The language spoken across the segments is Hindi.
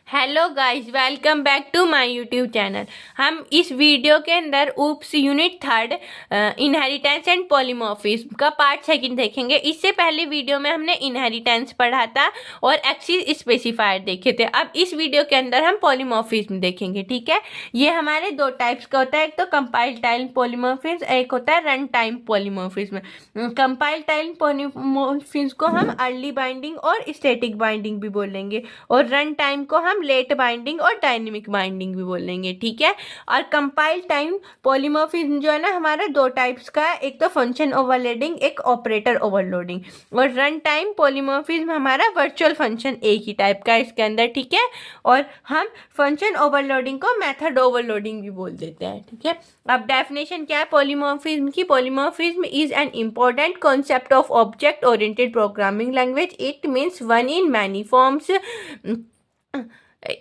Hello guys, welcome back to my YouTube channel. हम इस वीडियो के अंदर OOPs unit third inheritance and polymorphism का पार्ट सेकंड देखेंगे। इससे पहले वीडियो में हमने इनहेरिटेंस पढ़ा था और एक्सिस स्पेसिफायर देखे थे। अब इस वीडियो के अंदर हम पॉलीमॉर्फिज्म देखेंगे। ठीक है, ये हमारे दो टाइप्स का होता है, एक तो कंपाइल टाइम पॉलीमॉर्फिज्म, एक होता है run time polymorphism. Compile time polymorphism को हम अर्ली बाइंडिंग और स्टैटिक बाइंडिंग भी बोलेंगे और रन टाइम को हम लेट बाइंडिंग और डायनेमिक बाइंडिंग भी बोलेंगे। ठीक है, और कंपाइल टाइम पॉलीमॉर्फिज्म जो है ना हमारा दो टाइप्स का है, एक तो फंक्शन ओवरलोडिंग, एक ऑपरेटर ओवरलोडिंग। और रन टाइम पॉलीमॉर्फिज्म हमारा वर्चुअल फंक्शन एक ही टाइप का है इसके अंदर। ठीक है, और हम फंक्शन ओवरलोडिंग को मेथड ओवरलोडिंग भी बोल देते हैं। ठीक है, अब डेफिनेशन क्या है पॉलीमॉर्फिज्म की? Polymorphism is an important concept of object oriented programming language. It means one in many forms.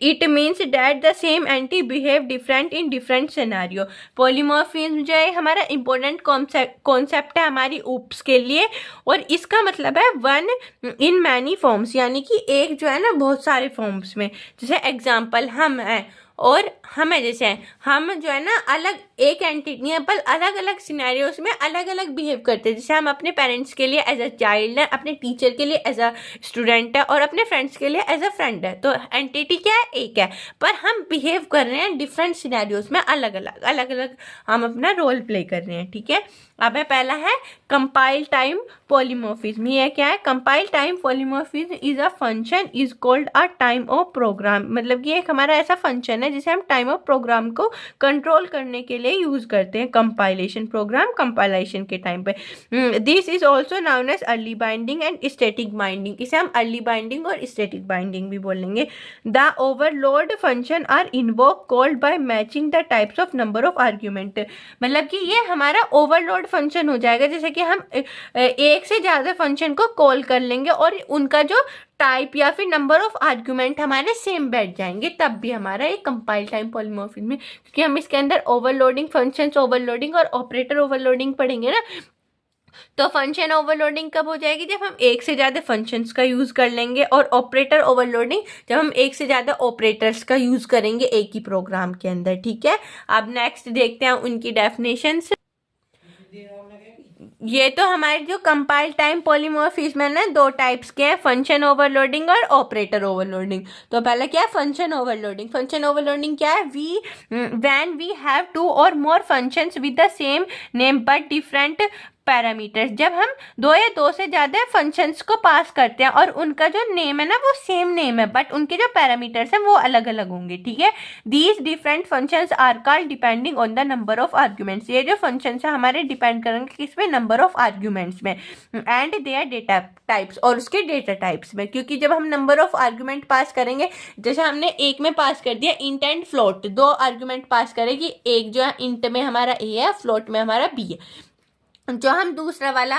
It means that the same entity behave different in different scenario. Polymorphism जो है हमारा इम्पोर्टेंट कॉन्सेप्ट है हमारी ऊप्स के लिए, और इसका मतलब है वन इन मैनी फॉर्म्स, यानी कि एक जो है ना बहुत सारे फॉर्म्स में। जैसे एग्जाम्पल हम हैं और हमें, जैसे हम जो है ना अलग एक एंटिटी है पर अलग अलग सिनेरियोस में अलग अलग बिहेव करते हैं। जैसे हम अपने पेरेंट्स के लिए एज अ चाइल्ड है, अपने टीचर के लिए एज अ स्टूडेंट है और अपने फ्रेंड्स के लिए एज अ फ्रेंड है। तो एंटिटी क्या है? एक है, पर हम बिहेव कर रहे हैं डिफरेंट सिनेरियोस में, अलग अलग हम अपना रोल प्ले कर रहे हैं। ठीक है, अब है पहला है कंपाइल टाइम पॉलीमॉर्फिज्म। ये क्या है? Compile time polymorphism is a function is called a time of program. मतलब कि एक हमारा ऐसा फंक्शन है जिसे हम टाइम ऑफ प्रोग्राम को कंट्रोल करने के लिए यूज करते हैं कंपाइलेशन प्रोग्राम कंपाइलेशन के टाइम पे। This is also known as early binding and static binding. इसे हम अर्ली बाइंडिंग और स्टैटिक बाइंडिंग भी बोलेंगे। The overload function are invoke called by matching the types of number of argument. मतलब कि ये हमारा ओवरलोड फंक्शन हो जाएगा, जैसे कि हम एक से ज़्यादा फंक्शन को कॉल कर लेंगे और उनका जो टाइप या फिर नंबर ऑफ आर्ग्यूमेंट हमारे सेम बैठ जाएंगे, तब भी हमारा एक कंपाइल टाइम पॉलीमॉर्फिज्म में, क्योंकि हम इसके अंदर ओवरलोडिंग, फंक्शंस ओवरलोडिंग और ऑपरेटर ओवरलोडिंग पढ़ेंगे ना। तो फंक्शन ओवरलोडिंग कब हो जाएगी? जब हम एक से ज़्यादा फंक्शंस का यूज़ कर लेंगे, और ऑपरेटर ओवरलोडिंग जब हम एक से ज़्यादा ऑपरेटर्स का यूज़ करेंगे एक ही प्रोग्राम के अंदर। ठीक है, अब नेक्स्ट देखते हैं उनकी डेफिनेशंस। ये तो हमारे जो कंपाइल टाइम पॉलीमॉर्फिज्म है ना, दो टाइप्स के हैं, फंक्शन ओवरलोडिंग और ऑपरेटर ओवरलोडिंग। तो पहले क्या है? Function overloading. फंक्शन ओवरलोडिंग क्या है? When we have two or more functions with the same name but different parameters. जब हम दो या दो से ज़्यादा फंक्शंस को पास करते हैं और उनका जो नेम है ना वो सेम नेम है, बट उनके जो पैरामीटर्स हैं वो अलग अलग होंगे। ठीक है, these different functions are called depending on the number of arguments. ये जो फंक्शंस है हमारे डिपेंड करेंगे किस में? नंबर ऑफ आर्ग्यूमेंट्स में, एंड देयर डेटा टाइप्स, और उसके डेटा टाइप्स में। क्योंकि जब हम नंबर ऑफ आर्ग्यूमेंट पास करेंगे, जैसे हमने एक में पास कर दिया इंट एंड फ्लोट, दो आर्ग्यूमेंट पास करेगी, एक जो है इंट में हमारा ए है, फ्लोट में हमारा बी है। जो हम दूसरा वाला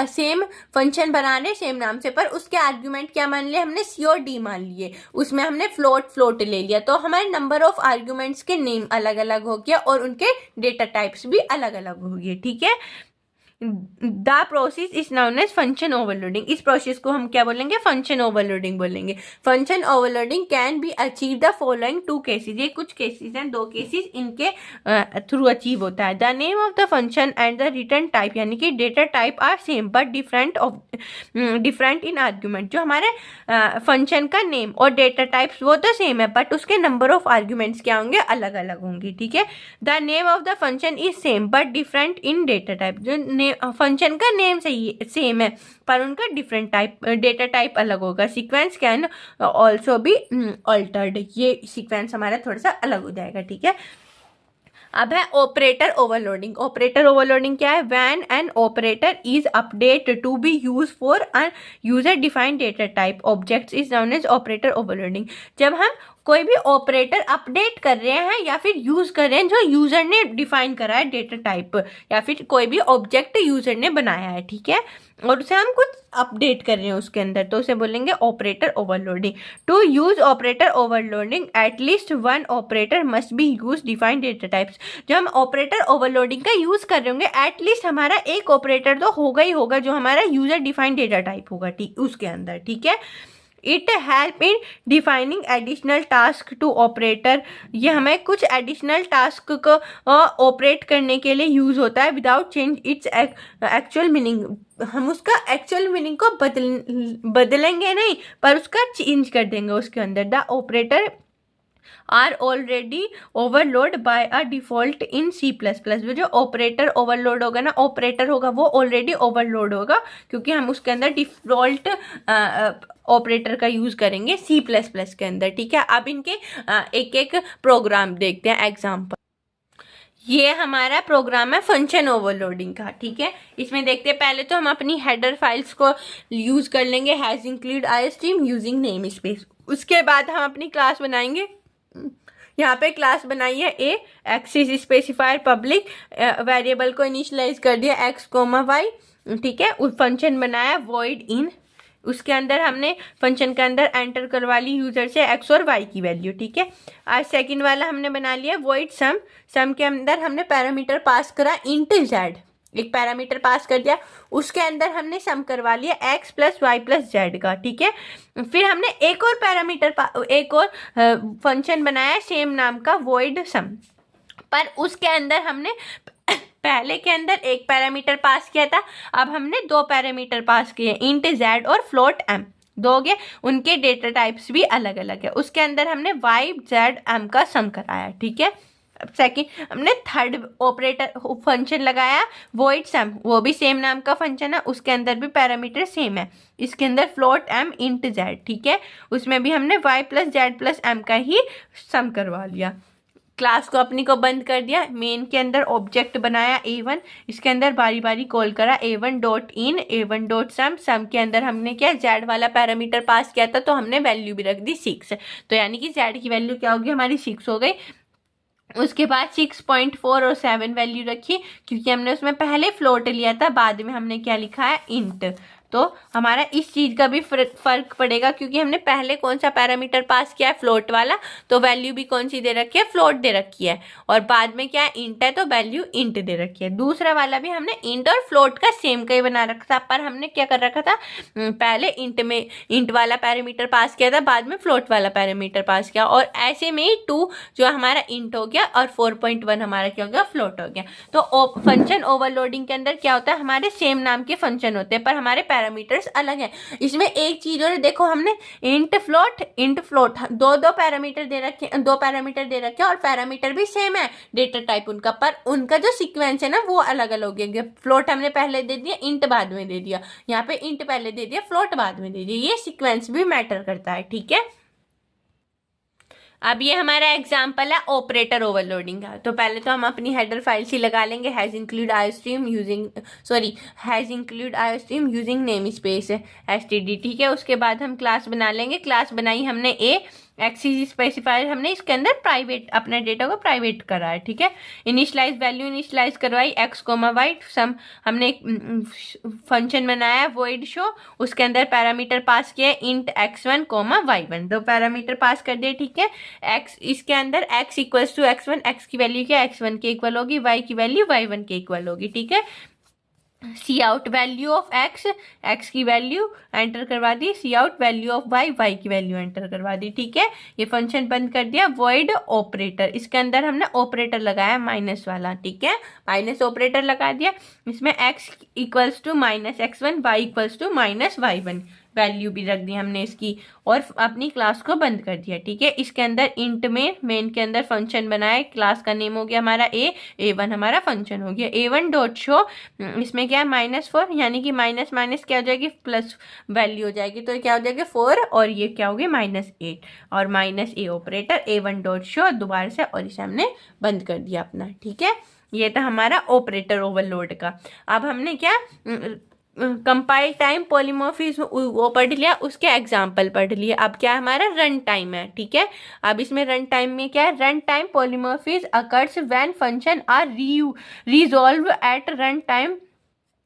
सेम फंक्शन बना रहे सेम नाम से, पर उसके आर्ग्यूमेंट क्या मान लिए हमने? सी और डी मान लिए, उसमें हमने फ्लोट ले लिया, तो हमारे नंबर ऑफ आर्ग्यूमेंट्स के नेम अलग अलग हो गया और उनके डेटा टाइप्स भी अलग अलग हो गए। ठीक है, the process is known as function overloading. इस प्रोसेस को हम क्या बोलेंगे? फंक्शन ओवरलोडिंग बोलेंगे। Function overloading can be achieve the following two cases. ये कुछ केसेस हैं, दो केसेस इनके थ्रू अचीव होता है। The name of the function and the return type, यानी कि data type are same but different in argument. जो हमारे फंक्शन का नेम और डेटा टाइप्स वो तो सेम है, बट उसके नंबर ऑफ आर्ग्यूमेंट्स क्या होंगे? अलग अलग होंगे। ठीक है, the name of the function is same but different in data type. जो फंक्शन का नेम सही सेम है पर उनका डिफरेंट टाइप डेटा टाइप अलग होगा। Sequence can also be altered. ये सीक्वेंस हमारा थोड़ा सा अलग हो जाएगा। ठीक है, अब है ऑपरेटर ओवरलोडिंग। ऑपरेटर ओवरलोडिंग क्या है? When an operator is update to be use for a user defined data type objects is known as operator overloading. जब हम कोई भी ऑपरेटर अपडेट कर रहे हैं या फिर यूज कर रहे हैं जो यूजर ने डिफाइन करा है डेटा टाइप, या फिर कोई भी ऑब्जेक्ट यूजर ने बनाया है, ठीक है, और उसे हम कुछ अपडेट कर रहे हैं उसके अंदर, तो उसे बोलेंगे operator overloading. To use operator overloading at least one operator must be use defined data types. जो हम ऑपरेटर ओवरलोडिंग का यूज कर रहे होंगे, एटलीस्ट हमारा एक ऑपरेटर तो होगा ही होगा जो हमारा यूजर डिफाइंड डेटा टाइप होगा, ठीक, उसके अंदर। ठीक है, it help in defining additional task to operator, ये हमें कुछ एडिशनल टास्क को ऑपरेट करने के लिए यूज़ होता है without change its actual meaning. हम उसका एक्चुअल मीनिंग को बदलेंगे नहीं, पर उसका चेंज कर देंगे उसके अंदर। The operator are already overload by a default in C++। वो जो ऑपरेटर ओवरलोड होगा ना, ऑपरेटर होगा वो ऑलरेडी ओवरलोड होगा क्योंकि हम उसके अंदर डिफ़ॉल्ट ऑपरेटर का यूज़ करेंगे C++ के अंदर, ठीक है। अब इनके एक एक प्रोग्राम देखते हैं एग्जाम्पल। ये हमारा प्रोग्राम है फंक्शन ओवरलोडिंग का, ठीक है। इसमें देखते हैं, पहले तो हम अपनी हेडर फाइल्स को यूज़ कर लेंगे, has include IOStream using name space. उसके बाद हम अपनी क्लास बनाएंगे। यहाँ पे क्लास बनाई है ए, एक्सिस स्पेसिफायर पब्लिक, वेरिएबल को इनिशियलाइज कर दिया x, y, ठीक है। उस फंक्शन बनाया वॉइड इन, उसके अंदर हमने फंक्शन के अंदर एंटर करवा ली यूजर से x और y की वैल्यू, ठीक है। आज सेकंड वाला हमने बना लिया वॉइड सम, सम के अंदर हमने पैरामीटर पास करा इंट z, एक पैरामीटर पास कर दिया, उसके अंदर हमने सम करवा लिया x plus y plus z का, ठीक है। फिर हमने एक और पैरामीटर एक और फंक्शन बनाया सेम नाम का वॉइड सम, पर उसके अंदर हमने पहले के अंदर एक पैरामीटर पास किया था, अब हमने दो पैरामीटर पास किए इंट z और फ्लोट m, दोगे उनके डेटा टाइप्स भी अलग अलग है। उसके अंदर हमने y z m का सम कराया, ठीक है। सेकंड हमने थर्ड ऑपरेटर फंक्शन लगाया वॉइड सम, वो भी सेम नाम का फंक्शन है, उसके अंदर भी पैरामीटर सेम है, इसके अंदर फ्लोट m इंट z, ठीक है। उसमें भी हमने y plus Z plus m का ही सम करवा लिया। क्लास को अपनी को बंद कर दिया, मेन के अंदर ऑब्जेक्ट बनाया a1, इसके अंदर बारी बारी कॉल करा a1 dot in, a1 dot सम, सम के अंदर हमने क्या z वाला पैरामीटर पास किया था तो हमने वैल्यू भी रख दी 6, तो यानी कि z की वैल्यू क्या होगी हमारी 6 हो गई। उसके बाद 6.4 और 7 वैल्यू रखी क्योंकि हमने उसमें पहले फ्लोट लिया था, बाद में हमने क्या लिखा है इंट, तो हमारा इस चीज़ का भी फर्क पड़ेगा क्योंकि हमने पहले कौन सा पैरामीटर पास किया है फ्लोट वाला, तो वैल्यू भी कौन सी दे रखी है फ्लोट दे रखी है, और बाद में क्या इंट है तो वैल्यू इंट दे रखी है। दूसरा वाला भी हमने इंट और फ्लोट का सेम का ही बना रखा था, पर हमने क्या कर रखा था पहले इंट में इंट वाला पैरामीटर पास किया था, बाद में फ्लोट वाला पैरामीटर पास किया, और ऐसे में ही 2 जो हमारा इंट हो गया और 4.1 हमारा क्या हो गया फ्लोट हो गया। तो फंक्शन ओवरलोडिंग के अंदर क्या होता है, हमारे सेम नाम के फंक्शन होते हैं पर हमारे पैरामीटर्स अलग हैं। इसमें एक चीज और देखो, हमने इंट फ्लोट दो पैरामीटर दे रखे, और पैरामीटर भी सेम है डेटा टाइप उनका, पर उनका जो सीक्वेंस है ना वो अलग अलग है। फ्लोट हमने पहले दे दिया, इंट बाद में दे दिया, यहाँ पे इंट पहले दे दिया, फ्लोट बाद में दे दिया, ये सीक्वेंस भी मैटर करता है, ठीक है। अब ये हमारा एग्जाम्पल है ऑपरेटर ओवरलोडिंग का। तो पहले तो हम अपनी हेडर फाइल ही लगा लेंगे, has include IOStream using name space std, ठीक है। उसके बाद हम क्लास बना लेंगे, क्लास बनाई हमने ए, एक्सिस स्पेसिफायर हमने इसके अंदर प्राइवेट अपने डेटा को प्राइवेट करा है, ठीक है। इनिशियलाइज वैल्यू इनिशियलाइज करवाई x, y, सम हमने एक फंक्शन बनाया वॉइड शो, उसके अंदर पैरामीटर पास किए इंट x1, y1, दो पैरामीटर पास कर दिए, ठीक है। x इसके अंदर x equals to x1, x की वैल्यू क्या x1 के इक्वल होगी, y की वैल्यू y1 के इक्वल होगी, ठीक है। सी आउट वैल्यू ऑफ x की वैल्यू एंटर करवा दी, सी आउट वैल्यू ऑफ y की वैल्यू एंटर करवा दी, ठीक है। ये फंक्शन बंद कर दिया। वॉइड ऑपरेटर, इसके अंदर हमने ऑपरेटर लगाया माइनस वाला, ठीक है, माइनस ऑपरेटर लगा दिया। इसमें x equals to minus x1, y equals to minus y1 value भी रख दी हमने इसकी, और अपनी क्लास को बंद कर दिया, ठीक है। इसके अंदर इंट में मेन के अंदर फंक्शन बनाया, क्लास का नेम हो गया हमारा a1 हमारा फंक्शन हो गया। a1 डॉट शो, इसमें क्या है -4, यानी कि माइनस माइनस क्या हो जाएगी प्लस वैल्यू हो जाएगी, तो क्या हो जाएगा 4 और ये क्या होगी -8, और -a operator a1 dot show दोबारा से, और इसे हमने बंद कर दिया अपना, ठीक है। ये था हमारा ऑपरेटर ओवरलोड का। अब हमने क्या कंपाइल टाइम पॉलीमॉर्फिज्म वो पढ़ लिया, उसके एग्जाम्पल पढ़ लिए। अब क्या हमारा रन टाइम है, ठीक है। अब इसमें रन टाइम में क्या है, run time polymorphism occurs when function are resolve at run time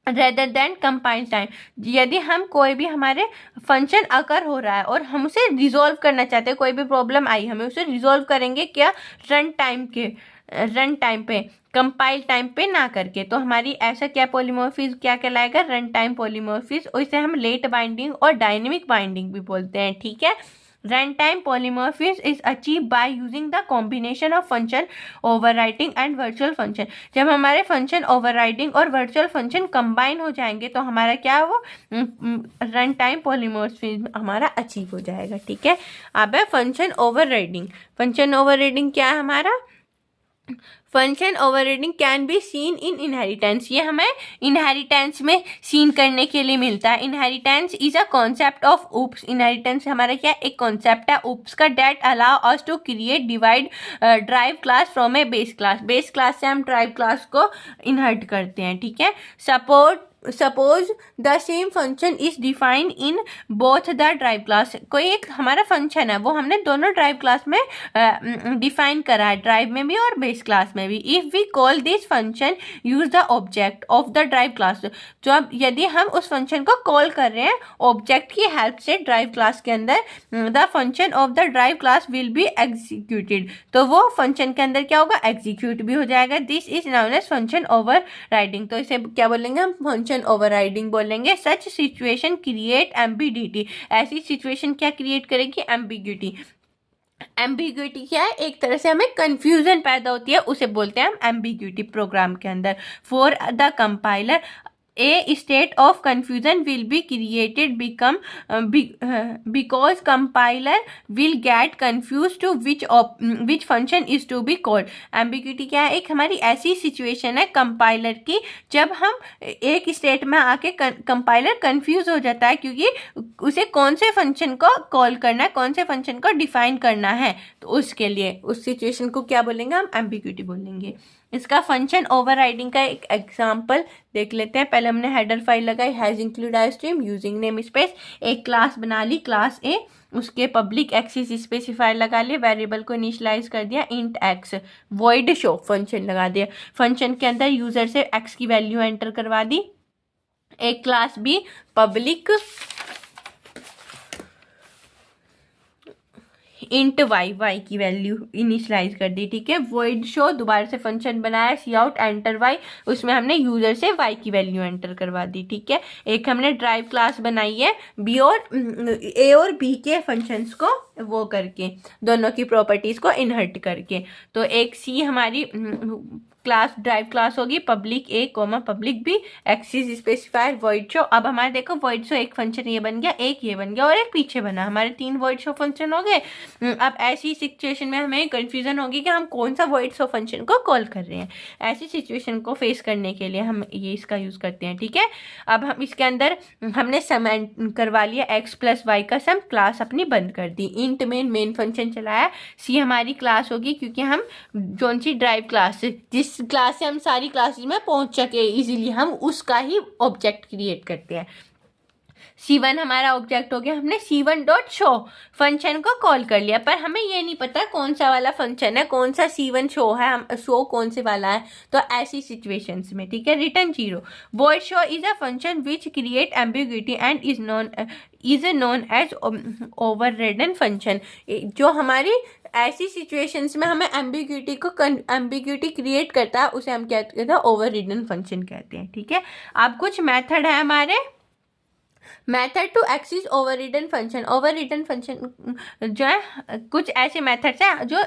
rather than compile time. यदि हम कोई भी हमारे फंक्शन अकर हो रहा है और हम उसे रिजॉल्व करना चाहते हैं, कोई भी प्रॉब्लम आई हमें उसे रिजॉल्व करेंगे क्या रन टाइम के रन टाइम पे, कंपाइल टाइम पे ना करके। तो हमारी ऐसा क्या पॉलीमॉर्फिज्म क्या कहलाएगा, रन टाइम पॉलीमॉर्फिज्म, और इसे हम लेट बाइंडिंग और डायनेमिक बाइंडिंग भी बोलते हैं, ठीक है। Runtime polymorphism is achieved by using the combination of function overriding and virtual function। जब हमारे फंक्शन ओवरराइडिंग और वर्चुअल फंक्शन कंबाइन हो जाएंगे तो हमारा क्या वो रन टाइम पॉलीमॉर्फिज्म हमारा अचीव हो जाएगा, ठीक है। अब है फंक्शन ओवरराइडिंग। फंक्शन ओवरराइडिंग क्या है हमारा, function overriding can be seen in inheritance. ये हमें इनहेरिटेंस में सीन करने के लिए मिलता है। Inheritance is a concept of OOPs. Inheritance हमारा क्या एक कॉन्सेप्ट है ऊप्स का, that allow us to create divide drive class from a base class. Base class से हम ड्राइव क्लास को इनहेरिट करते हैं, ठीक है। Suppose the same function is defined in both the drive class. कोई एक हमारा फंक्शन है वो हमने दोनों ड्राइव क्लास में डिफाइन करा है, ड्राइव में भी और बेस क्लास में भी। If we call this function use the object of the drive class. जो अब यदि हम उस फंक्शन को कॉल कर रहे हैं ऑब्जेक्ट की हेल्प से ड्राइव क्लास के अंदर, the function of the drive class will be executed. तो वो फंक्शन के अंदर क्या होगा, एग्जीक्यूट भी हो जाएगा। This is known as function overriding. तो इसे क्या बोलेंगे हम, फंक्शन ओवरराइडिंग बोलेंगे। Such situation create ambiguity. ऐसी सिचुएशन क्या क्रिएट करेगी, एम्बिग्यूटी। एम्बिग्यूटी क्या है, एक तरह से हमें कंफ्यूजन पैदा होती है, उसे बोलते हैं हम एम्बिग्यूटी प्रोग्राम के अंदर। For the compiler a state of confusion will be created because compiler will get confused to which function is to be called। ambiguity क्या है, एक हमारी ऐसी सिचुएशन है कंपाइलर की जब हम एक स्टेट में आके कंपाइलर कंफ्यूज हो जाता है क्योंकि उसे कौन से फंक्शन को कॉल करना है, कौन से फंक्शन को डिफाइन करना है। तो उसके लिए उस सिचुएशन को क्या बोलेंगे हम, एम्बिग्यूटी बोलेंगे। इसका फंक्शन ओवरराइडिंग का एक एग्जांपल देख लेते हैं। पहले हमने हेडर फाइल लगाई, has include stream using name space, एक क्लास बना ली क्लास ए, उसके पब्लिक एक्सेस स्पेसिफायर लगा लिए, वेरिएबल को इनिशियलाइज कर दिया int x, void show function लगा दिया, फंक्शन के अंदर यूजर से एक्स की वैल्यू एंटर करवा दी। एक class B public int y की वैल्यू इनिशियलाइज कर दी, ठीक है। वॉइड शो दोबारा से फंक्शन बनाया, सी आउट एंटर वाई, उसमें हमने यूजर से वाई की वैल्यू एंटर करवा दी, ठीक है। एक हमने ड्राइव क्लास बनाई है बी और ए और बी के फंक्शंस को वो करके, दोनों की प्रॉपर्टीज को इनहर्ट करके। तो एक सी हमारी क्लास ड्राइव क्लास होगी public A comma public B, access specifier void show. अब हमारे देखो वॉइड शो एक फंक्शन ये बन गया, एक ये बन गया और एक पीछे बना, हमारे 3 वॉइड शो फंक्शन हो गए। अब ऐसी सिचुएशन में हमें कंफ्यूजन होगी कि हम कौन सा वॉइड शो फंक्शन को कॉल कर रहे हैं। ऐसी सिचुएशन को फेस करने के लिए हम ये इसका यूज करते हैं, ठीक है। अब हम इसके अंदर हमने सम करवा लिया, एक्स प्लस वाई का सम, क्लास अपनी बंद कर दी, इंट मेन फंक्शन चलाया, सी हमारी क्लास होगी क्योंकि हम जोन सी ड्राइव क्लास जिस क्लास से हम सारी क्लासेस में पहुंच सके इजीली, हम उसका ही ऑब्जेक्ट क्रिएट करते हैं। C1 हमारा ऑब्जेक्ट हो गया, हमने C1 डॉट शो फंक्शन को कॉल कर लिया, पर हमें ये नहीं पता कौन सा वाला फंक्शन है, कौन सा C1 शो है, हम शो कौन से वाला है। तो ऐसी सिचुएशंस में, ठीक है, return 0। Void show is a function which create ambiguity and is known as overridden function. जो हमारी ऐसी सिचुएशंस में हमें एम्बिग्यूटी क्रिएट करता है उसे हम क्या कहते हैं, ओवररिडन फंक्शन कहते हैं, ठीक है। अब कुछ मेथड है हमारे, method to access overridden function. Overridden function जो है कुछ ऐसे मेथड्स हैं जो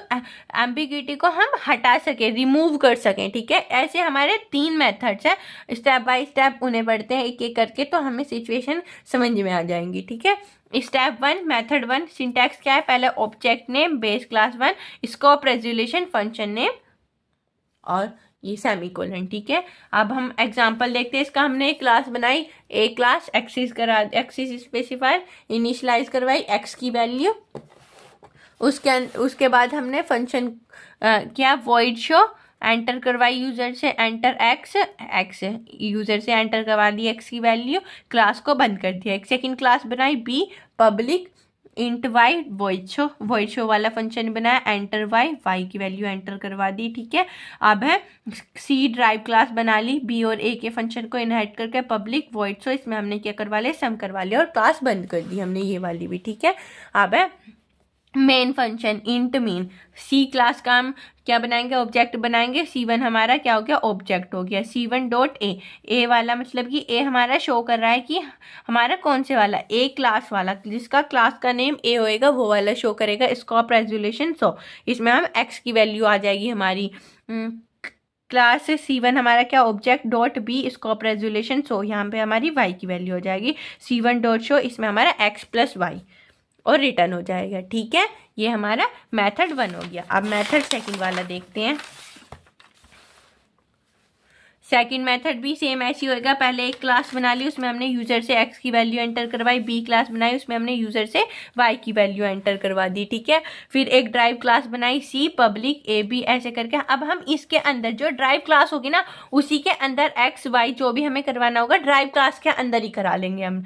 एम्बिग्यूटी को हम हटा सके, रिमूव कर सकें, ठीक है। ऐसे हमारे 3 मेथड्स हैं, स्टेप बाय स्टेप उन्हें बढ़ते हैं एक एक करके, तो हमें सिचुएशन समझ में आ जाएंगी, ठीक है। स्टेप 1 मेथड 1 सिंटैक्स क्या है, पहले object name base class 1, scope resolution function name और ये सेमीकोलन, ठीक है। अब हम एग्जांपल देखते हैं इसका। हमने एक क्लास बनाई, एक क्लास एक्सिस स्पेसिफायर इनिशियलाइज करवाई एक्स की वैल्यू, उसके बाद हमने फंक्शन क्या वॉइड शो एंटर करवाई यूजर से, एंटर एक्स यूजर से एंटर करवा दी एक्स की वैल्यू, क्लास को बंद कर दिया। एक सेकंड क्लास बनाई B public int y void show वाला फंक्शन बनाया, एंटर वाई की वैल्यू एंटर करवा दी, ठीक है। अब है सी ड्राइव क्लास बना ली, बी और ए के फंक्शन को इनहेरिट करके पब्लिक वॉइड शो, इसमें हमने क्या करवा लिया, सम करवा लिया और क्लास बंद कर दी हमने ये वाली भी, ठीक है। अब है मेन फंक्शन इंट मेन, सी क्लास का हम क्या बनाएंगे, ऑब्जेक्ट बनाएंगे। C1 हमारा क्या हो गया, ऑब्जेक्ट हो गया। C1 डॉट ए वाला मतलब कि ए हमारा शो कर रहा है कि हमारा कौन से वाला, ए क्लास वाला, जिसका क्लास का नेम ए होएगा वो वाला शो करेगा। स्कोप रेजोल्यूशन 100, इसमें हम एक्स की वैल्यू आ जाएगी हमारी। क्लास C1 हमारा क्या, object dot B scope resolution 100, यहाँ पे हमारी वाई की वैल्यू हो जाएगी। C1 डॉट शो, इसमें हमारा एक्स प्लस वाई और रिटर्न हो जाएगा। ठीक है, ये हमारा मेथड 1 हो गया। अब मेथड सेकंड वाला देखते हैं। सेकंड मेथड भी सेम ऐसी होएगा। पहले एक क्लास बना ली, उसमें हमने यूजर से एक्स की वैल्यू एंटर करवाई। बी क्लास बनाई, उसमें हमने यूजर से वाई की वैल्यू एंटर करवा दी। ठीक है, फिर एक ड्राइव क्लास बनाई, सी पब्लिक ए बी, ऐसे करके अब हम इसके अंदर जो ड्राइव क्लास होगी ना, उसी के अंदर एक्स वाई जो भी हमें करवाना होगा ड्राइव क्लास के अंदर ही करा लेंगे हम।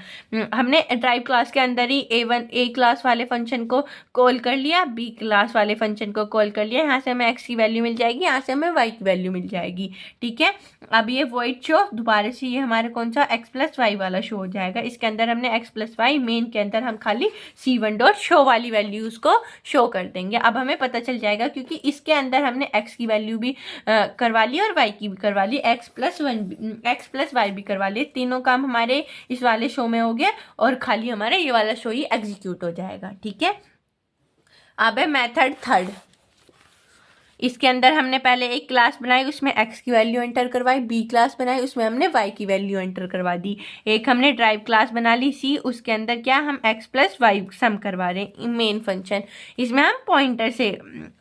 हमने ड्राइव क्लास के अंदर ही ए क्लास वाले फंक्शन को कॉल कर लिया, बी क्लास वाले फंक्शन को कॉल कर लिया। यहाँ से हमें एक्स की वैल्यू मिल जाएगी, यहाँ से हमें वाई की वैल्यू मिल जाएगी। ठीक है, अब ये वॉइड शो दोबारा से ये हमारे कौन सा, एक्स प्लस वाई वाला शो हो जाएगा। इसके अंदर हमने एक्स प्लस वाई, मेन के अंदर हम खाली C1 डॉट शो वाली वैल्यूज को शो कर देंगे। अब हमें पता चल जाएगा क्योंकि इसके अंदर हमने एक्स की वैल्यू भी करवा ली और वाई की भी करवा ली, एक्स प्लस वाई भी करवा ली। तीनों काम हमारे इस वाले शो में हो गया और खाली हमारा ये वाला शो ही एग्जीक्यूट हो जाएगा। ठीक है, अब है मेथड थर्ड। इसके अंदर हमने पहले एक क्लास बनाई, उसमें एक्स की वैल्यू एंटर करवाई। बी क्लास बनाई, उसमें हमने वाई की वैल्यू एंटर करवा दी। एक हमने ड्राइव क्लास बना ली सी, उसके अंदर क्या हम एक्स प्लस वाई सम करवा रहे हैं, मेन फंक्शन। इसमें हम पॉइंटर से,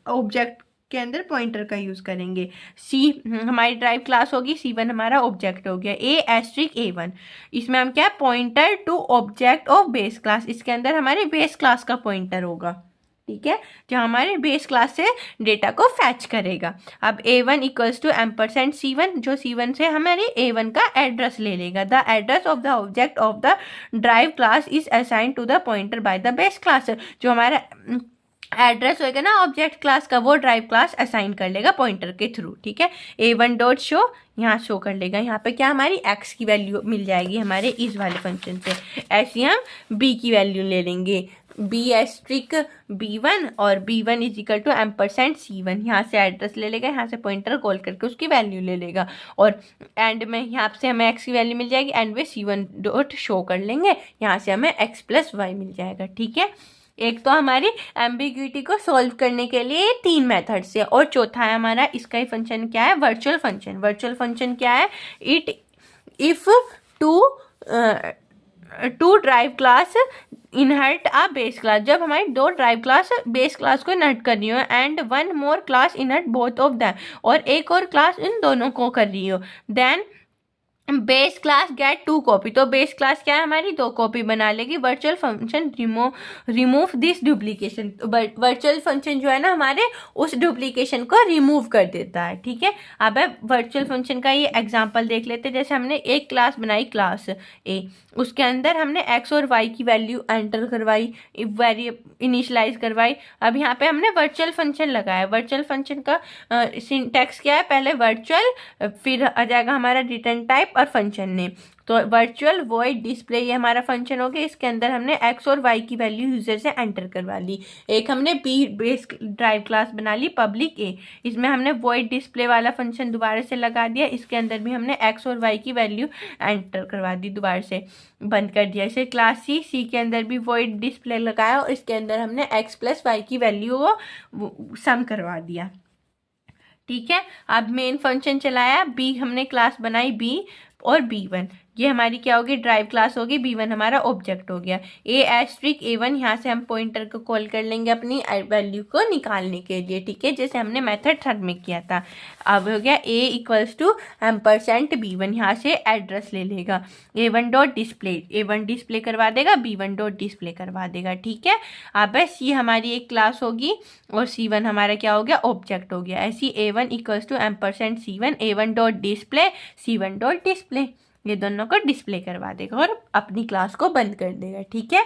ऑब्जेक्ट के अंदर पॉइंटर का यूज करेंगे। सी हमारी ड्राइव क्लास होगी, C1 हमारा ऑब्जेक्ट हो गया। A*A1, इसमें हम क्या, pointer to object of base class, इसके अंदर हमारे बेस क्लास का पॉइंटर होगा। ठीक है, जो हमारे बेस क्लास से डेटा को फैच करेगा। अब A1 equals to ampersand C1, जो C1 से हमारे A1 का एड्रेस ले लेगा। The address of the object of the drive class is assigned to the pointer by the base class, जो हमारा एड्रेस होएगा ना ऑब्जेक्ट क्लास का, वो ड्राइव क्लास असाइन कर लेगा पॉइंटर के थ्रू। ठीक है, A1 डॉट शो यहाँ शो कर लेगा। यहाँ पे क्या, हमारी एक्स की वैल्यू मिल जाएगी हमारे इस वाले फंक्शन से। ऐसे हम बी की वैल्यू ले लेंगे, B** B1 और B1 is equal to ampersand C1, यहाँ से एड्रेस ले लेगा, यहाँ से पॉइंटर कॉल करके उसकी वैल्यू ले लेगा और एंड में यहाँ से हमें एक्स की वैल्यू मिल जाएगी। एंड में C1 डॉट शो कर लेंगे, यहाँ से हमें एक्स प्लस वाई मिल जाएगा। ठीक है, एक तो हमारी एम्बिग्यूटी को सॉल्व करने के लिए 3 मेथड से, और चौथा है हमारा इसका ही फंक्शन क्या है, वर्चुअल फंक्शन। वर्चुअल फंक्शन क्या है, if two drive class inherit a base class, जब हमारी 2 ड्राइव क्लास बेस क्लास को इनहर्ट कर रही हो, and 1 more class inherit both of them, और एक और क्लास इन दोनों को कर रही हो, then base class get 2 copy. तो बेस क्लास क्या है, हमारी 2 कॉपी बना लेगी। Virtual function remove this duplication, virtual function जो है ना हमारे उस डुप्लीकेशन को रिमूव कर देता है। ठीक है, अब वर्चुअल फंक्शन का ये एग्जांपल देख लेते हैं। जैसे हमने एक क्लास बनाई क्लास ए, उसके अंदर हमने एक्स और वाई की वैल्यू एंटर करवाई, इनिशियलाइज करवाई। अब यहाँ पे हमने वर्चुअल फंक्शन लगाया। वर्चुअल फंक्शन का सिंटैक्स क्या है, पहले वर्चुअल, फिर आ जाएगा हमारा रिटर्न टाइप और फंक्शन नेम। तो वर्चुअल वॉइड डिस्प्ले ये हमारा फंक्शन हो गया। इसके अंदर हमने एक्स और वाई की वैल्यू यूजर से एंटर करवा ली। एक हमने बी बेस ड्राइव क्लास बना ली पब्लिक ए, इसमें हमने वॉइड डिस्प्ले वाला फंक्शन दोबारा से लगा दिया। इसके अंदर भी हमने एक्स और वाई की वैल्यू एंटर करवा दी, दोबारा से बंद कर दिया। इसे क्लास सी के अंदर भी वॉइड डिस्प्ले लगाया और इसके अंदर हमने एक्स प्लस वाई की वैल्यू को सम करवा दिया। ठीक है, अब मेन फंक्शन चलाया, बी हमने क्लास बनाई बी और B1, ये हमारी क्या होगी, ड्राइव क्लास होगी। B1 हमारा ऑब्जेक्ट हो गया। A*A1, यहाँ से हम पॉइंटर को कॉल कर लेंगे अपनी वैल्यू को निकालने के लिए। ठीक है, जैसे हमने मेथड थर्ड में किया था। अब हो गया A equals to ampersand B1, यहाँ से एड्रेस ले लेगा। A1 dot display, A1 display करवा देगा, B1 डॉट डिस्प्ले करवा देगा। ठीक है, अब C हमारी एक क्लास होगी और C1 हमारा क्या हो गया, ऑब्जेक्ट हो गया। ऐसी A1 equals to ampersand C1, A1 dot display, C1 dot display, ये दोनों को डिस्प्ले करवा देगा और अपनी क्लास को बंद कर देगा। ठीक है,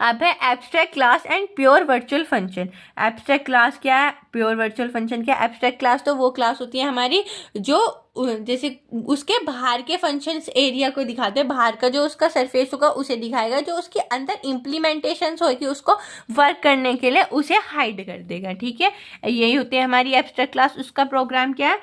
अब है abstract class and pure virtual function. Abstract class क्या है, प्योर वर्चुअल फंक्शन क्या है? एब्स्ट्रैक्ट क्लास तो वो क्लास होती है हमारी जो जैसे उसके बाहर के फंक्शंस एरिया को दिखाते हैं, बाहर का जो उसका सरफेस होगा उसे दिखाएगा, जो उसके अंदर इम्प्लीमेंटेशंस होगी उसको वर्क करने के लिए उसे हाइड कर देगा। ठीक है, यही होती है हमारी एब्स्ट्रैक्ट क्लास। उसका प्रोग्राम क्या है,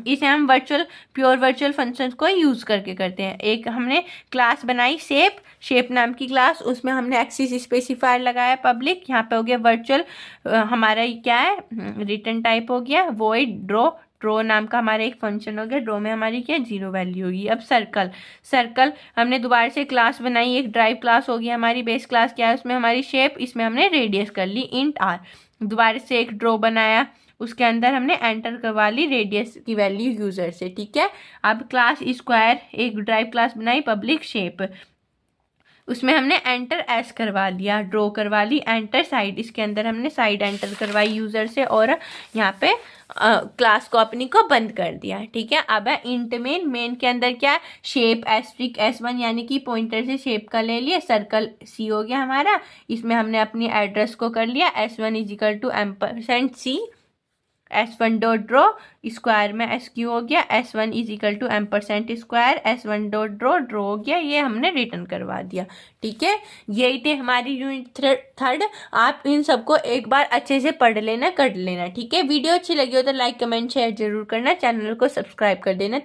इसे हम प्योर वर्चुअल फंक्शंस को यूज़ करके करते हैं। एक हमने क्लास बनाई शेप नाम की क्लास, उसमें हमने एक्सिस स्पेसिफायर लगाया पब्लिक, यहाँ पे हो गया वर्चुअल, हमारा क्या है रिटर्न टाइप हो गया वॉइड ड्रो नाम का हमारा एक फंक्शन हो गया, ड्रो में हमारी क्या 0 वैल्यू होगी। अब सर्कल हमने दोबारा से क्लास बनाई, एक ड्राइव क्लास होगी हमारी, बेस क्लास क्या है उसमें हमारी शेप, इसमें हमने रेडियस कर ली इंट r। दोबारा से एक ड्रो बनाया, उसके अंदर हमने एंटर करवा ली रेडियस की वैल्यू यूज़र से। ठीक है, अब क्लास स्क्वायर, एक ड्राइव क्लास बनाई पब्लिक शेप, उसमें हमने एंटर एस करवा लिया, ड्रॉ करवा ली एंटर साइड, इसके अंदर हमने साइड एंटर करवाई यूज़र से और यहाँ पे क्लास को अपनी को बंद कर दिया। ठीक है, अब है इंट मेन के अंदर क्या है शेप एस्ट्रिक S1 यानी कि पॉइंटर से शेप का ले लिया, सर्कल C हो गया हमारा, इसमें हमने अपनी एड्रेस को कर लिया S1 = %C, S1 dot draw square में SQ हो गया, S1 = %2 S1 डॉट ड्रॉ हो गया, ये हमने रिटर्न करवा दिया। ठीक है, यही थे हमारी यूनिट 3। आप इन सबको एक बार अच्छे से पढ़ लेना कर लेना। ठीक है, वीडियो अच्छी लगी हो तो लाइक कमेंट शेयर जरूर करना, चैनल को सब्सक्राइब कर देना।